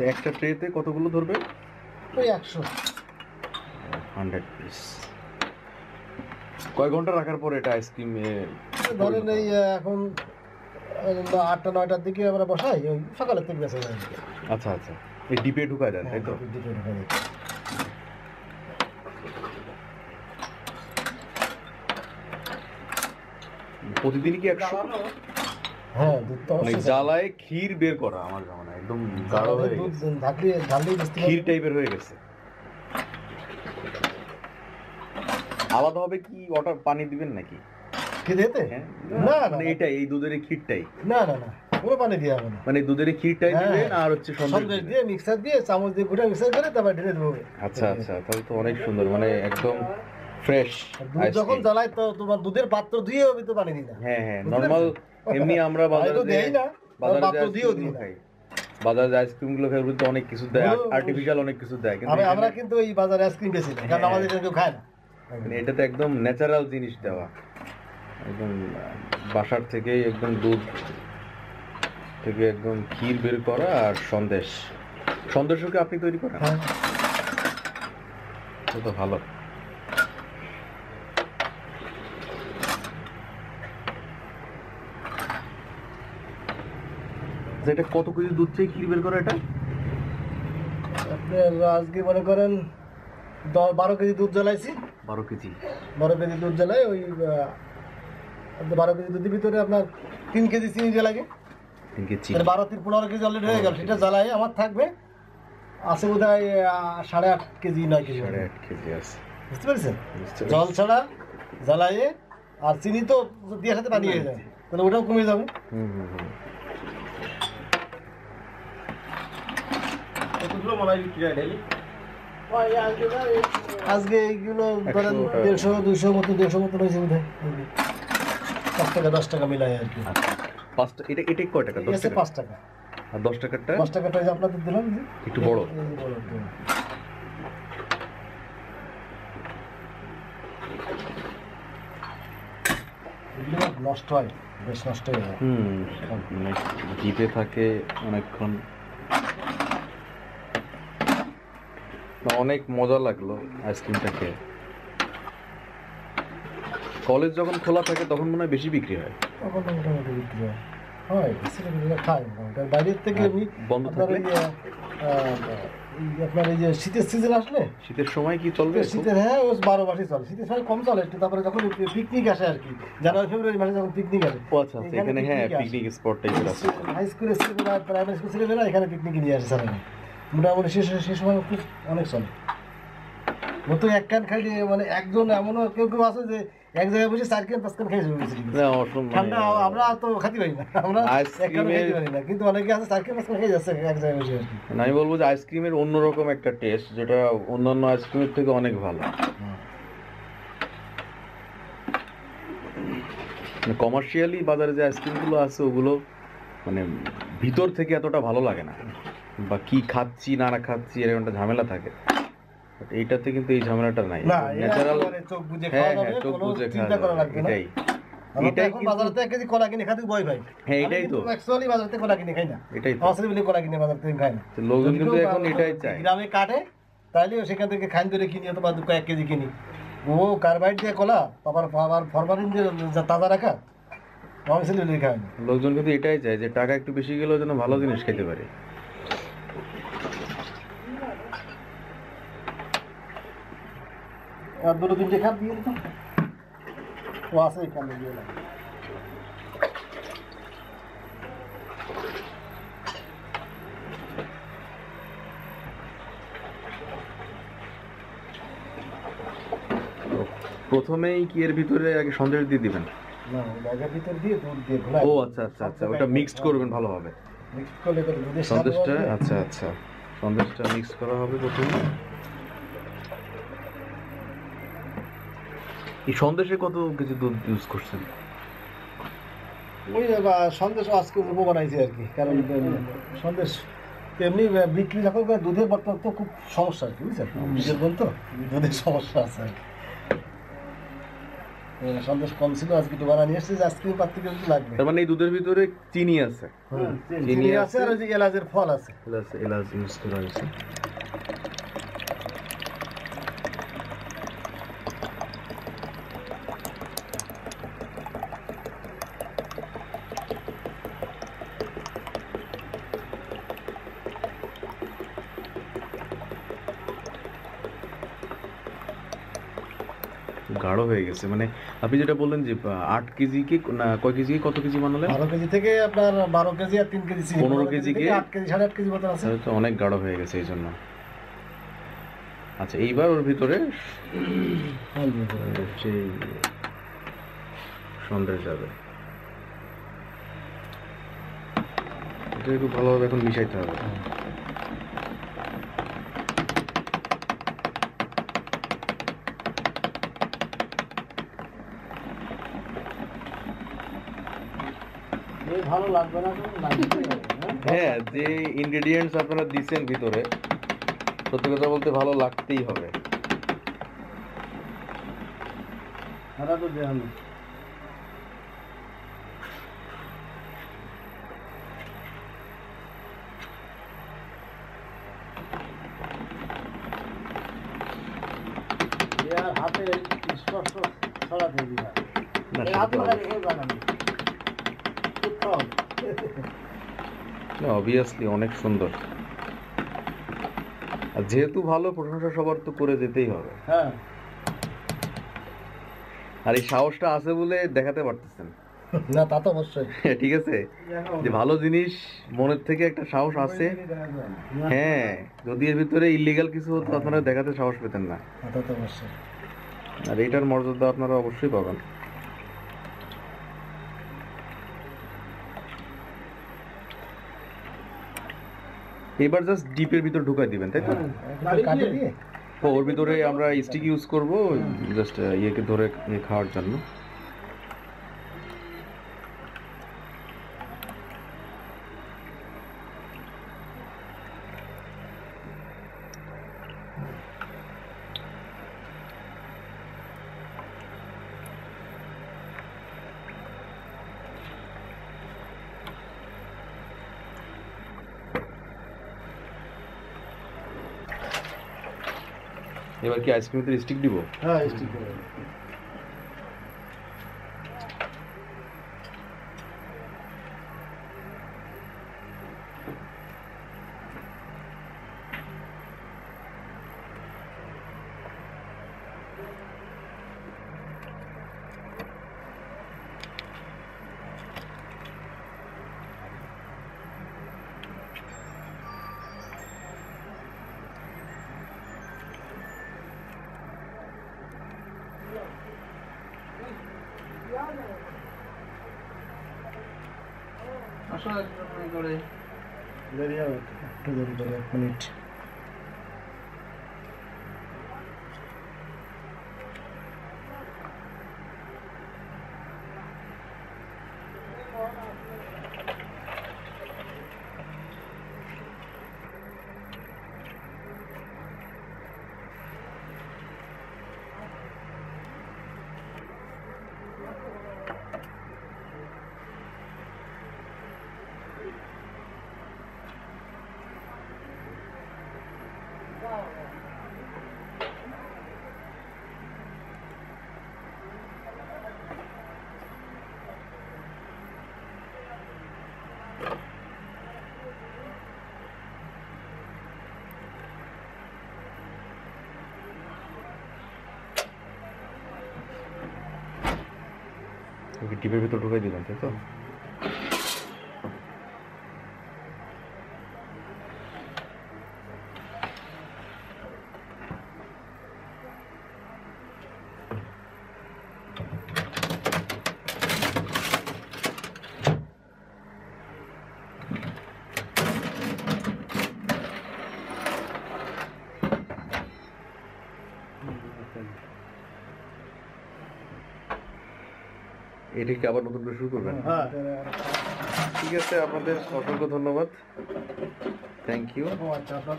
আচ্ছা, একটা ট্রেতে কতগুলো ধরবে? ওই 100 পিস। কয় ঘন্টা রাখার পর এটা আইসক্রিম ধরেন এই এখন 8টা 9টার দিকে আমরা বসাই, ওই সকালের থেকে বেঁচে যায়। আচ্ছা আচ্ছা, এই ডিপে ঢুকায় দেন, তাই তো? প্রতিদিনই কি 100? হ্যাঁ, দুধ তো মানে জ্বালায় ক্ষীর বের করা আমার জানা একদম গাঢ় হয়ে গেছে, ক্ষীর টাইপের হয়ে গেছে। আলাদা হবে কি ওটা পানি দিবেন নাকি? কি দিতে? না মানে এটাই, এই দুধের ক্ষীরটাই? না না না, পুরো পানি দিয়ে হবে না, মানে দুধের ক্ষীরটাই দিবেন আর হচ্ছে সন্দেশ দিয়ে মিক্সার দিয়ে চামচ দিয়ে গুঁড়া মিক্সার করে তারপর ঢেলে দেবো। আচ্ছা আচ্ছা, তাহলে তো অনেক সুন্দর, মানে একদম ফ্রেশ। দুধ যখন জ্বালাই তো তোমার দুধের পাত্র দিয়ে হবে তো পানি দিই না। হ্যাঁ হ্যাঁ, নরমাল এমনি আমরা বাজারে দেই না, পাত্র দিয়েও দিই না। বাজারে আইসক্রিম গুলো খাই তো অনেক কিছু দেয়, আর্টিফিশিয়াল অনেক কিছু দেয়, কিন্তু আমরা কিন্তু এই বাজারে আইসক্রিম বেশি না, কারণ আমাদের কেউ খায় না। মানে এটা তো একদম ন্যাচারাল জিনিস দেওয়া, একদম বাসার থেকে একদম দুধ থেকে একদম ক্ষীর বের করা আর সন্দেশও কি আপনি তৈরি করেন? হ্যাঁ, তো ভালো। এটা কত কেজি দুধ থেকে ক্ষীর বের করা? এটা আপনার আজকে মনে করেন 12 কেজি দুধ জ্বালাইছি। 12 কেজি দুধ জ্বালাই, ওই 12 কেজি দুধের ভিতরে আপনার 3 কেজি চিনি দিয়ে লাগে। 3 কেজি 12 3 15 কেজি অলরেডি হয়ে গেল। সেটা জ্বালাই আমার থাকবে আছে বোধহয় 8.5 কেজি 9 কেজি। 8.5 কেজি আছে, বুঝতে পেরেছেন? জল ছাড়া জ্বালাইয়ে আর চিনি তো দিয়ে সাথে পানি হয়ে যায়, তাহলে ওটাও কমে যাবে। আজকে এইগুলো ধরেন 150 200 মতো হয়েছে বোধহয়। 5 টাকা 10 টাকা মিলাই আর কি। এটা কয় টাকা? 10 টাকা। 5 টাকা আর 10 টাকাটা? 10 টাকাটা যে আপনাদের দিলাম একটু বড়। নষ্ট হয়, বেশ নষ্ট হয়ে যায়। জিপে থাকে অনেকক্ষণ। অনেক মজা লাগলো আইসক্রিমটা খেয়ে। কলেজ যখন খোলা থাকে তখন মনে হয় বেশি বিক্রি হয়। তখন মোটামুটি বিক্রি হয়, খায় মোটামুটি। বাইরের থেকে এমনি বন্ধ থাকলে আপনার এই যে শীতের সিজন আসলে, শীতের সময় কি চলবে? শীতের, হ্যাঁ, 12 মাসই চলে। শীতের সময় কম চলে একটু, তারপরে যখন পিকনিক আসে আর কি, জানুয়ারি ফেব্রুয়ারি মাসে যখন পিকনিক আসে। আচ্ছা আচ্ছা, এখানে হ্যাঁ পিকনিক স্পট টাইপের আছে। হাই স্কুলের ছেলেমেয়েরা, প্রাইমারি স্কুল ছেলেমেয়েরা এখানে পিকনিক নিয়ে আসে স্যার। মোটামুটি সে সময় খুব অনেক চলে। মতো এক কান খাই, মানে একজন এমনও কেউ কেউ আছে যে এক জায়গায় বসে 4 কান 5 কান খেয়ে যাবে। ঠান্ডা আমরা তো খাতে পারি না, আমরা এক কান খেতে পারি না, কিন্তু অনেকে আছে 4 কান 5 কান খেয়ে যাচ্ছে এক জায়গায় বসে। আমি বলবো যে আইসক্রিমের অন্যরকম একটা টেস্ট, যেটা অন্যান্য আইসক্রিমের থেকে অনেক ভালো। কমার্শিয়ালি বাজারে যে আইসক্রিমগুলো আছে ওগুলো মানে ভিতর থেকে এতটা ভালো লাগে না, বা কি খাচ্ছি না খাচ্ছি এরকম একটা ঝামেলা থাকে। এইটাতে কিন্তু এই ঝামেলাটা নাই, ন্যাচারাল। চোখ বুঝে খাওয়া যাবে, কোনো চিন্তা করা লাগবে না। এটাই এখন বাজার থেকে কেজি কলা কিনে খাতে ভয় ভাই। হ্যাঁ, এটাই তো অ্যাকচুয়ালি বাজার থেকে কলা কিনে খাই না, এটাই তো আসলে বলে কলা কিনে বাজার থেকে খাই না। লোকজন কিন্তু এখন এটাই চায়। গ্রামে কাটে, তাইলে সেখান থেকে খাইন ধরে কিনি অথবা 1 কেজি কিনি। ও কার্বাইড দিয়ে কলা, আবার ফরমালিন দিয়ে তাজা রাখা, আমি ছেলে খাই না। লোকজন কিন্তু এটাই চায় যে টাকা একটু বেশি গেলেও যেন ভালো জিনিস খেতে পারে। আর 2-3টে খাপ দিয়ে দিতাম, ও আছে এখানে দিয়ে লাগে। প্রথমেই কি এর ভিতরে আগে সন্দেশ দিয়ে দিবেন? না, ব্যাগের ভিতর দিয়ে দুধ দিয়ে ঘোলাই। ও আচ্ছা আচ্ছা আচ্ছা, ওটা মিক্সড করবেন ভালোভাবে। মিক্স করলে তো দুধের স্বাদ সন্দেশটা, হবে। আচ্ছা আচ্ছা, সন্দেশটা মিক্স করা হবে প্রথমে। এই সন্দেশে কত কিছু দুধ ইউজ করছেন? ওই সন্দেশ আজকে উপর বানাইছি আর কি, কারণ সন্দেশ এমনি বিক্রি যখন করে দুধের বর্তমান তো খুব সমস্যা আর কি, বুঝছেন? বীজের বোন তো দুধের সমস্যা আছে আর কি। সন্দেশ কম ছিল, আজকে একটু বানা নিয়ে এসেছে, যে আইসক্রিম পাত্র কিন্তু লাগবে। তার মানে এই দুধের ভিতরে চিনি আছে, চিনি আছে আর ওই যে এলাচের ফল আছে। এলাচ ইউজ করা হয়েছে। গাঢ় হয়ে গেছে, মানে আপনি যেটা বললেন যে 8 কেজি কে না কয় কেজি কত কেজি বানালেন? 12 কেজি থেকে আপনার 12 কেজি আর 3 কেজি চিনি, 15 কেজি কে 8 কেজি 8.5 কেজি মতো আছে। তাহলে তো অনেক গাঢ় হয়ে গেছে এই জন্য। আচ্ছা, এইবার ওর ভিতরে সেই সন্দেশ যাবে, এটা একটু ভালোভাবে এখন মিশাইতে হবে। এই ভালো লাগবে না তো লাগবে, হ্যাঁ, যে ইনগ্রেডিয়েন্টস আপনারা দিচ্ছেন ভিতরে, সত্যি কথা বলতে ভালো লাগতেই হবে। সারা তো দেখান। হাতে স্পষ্ট ছড়াতে দিবা, না, এই হাত লাগাই এই বানাবি অবভিয়াসলি অনেক সুন্দর, আর যেহেতু ভালো, প্রশংসা সবার তো করে যেতেই হবে। হ্যাঁ, আর এই সাহসটা আছে বলে দেখাতে পারতেছেন। না তা তো অবশ্যই। ঠিক আছে, যে ভালো জিনিস মনের থেকে একটা সাহস আছে। হ্যাঁ, যদি এর ভিতরে ইলিগাল কিছু হতো আপনারা দেখাতে সাহস পেতেন না, তা তো অবশ্যই। আর এটার মর্যাদা আপনারা অবশ্যই পাবেন। এবার জাস্ট ডিপের ভিতর ঢুকাই দিবেন, তাই তো? কাটে দিয়ে ও, ওর ভিতরে আমরা স্টিক ইউজ করব জাস্ট ইয়েকে ধরে খাওয়ার জন্য। এবার কি আইসক্রিমের স্টিক দিব? হ্যাঁ স্টিক করে দেরি হবে, একটু দেরি করে 1 মিনিট। ওকে ডিপের ভিতর ঢুকাই দিবেন, তাই তো? এটা কি আবার নতুন করে শুরু করবেন? হ্যাঁ, ঠিক আছে, আপনাদের অসংখ্য ধন্যবাদ, থ্যাংক ইউ। আচ্ছা আপনার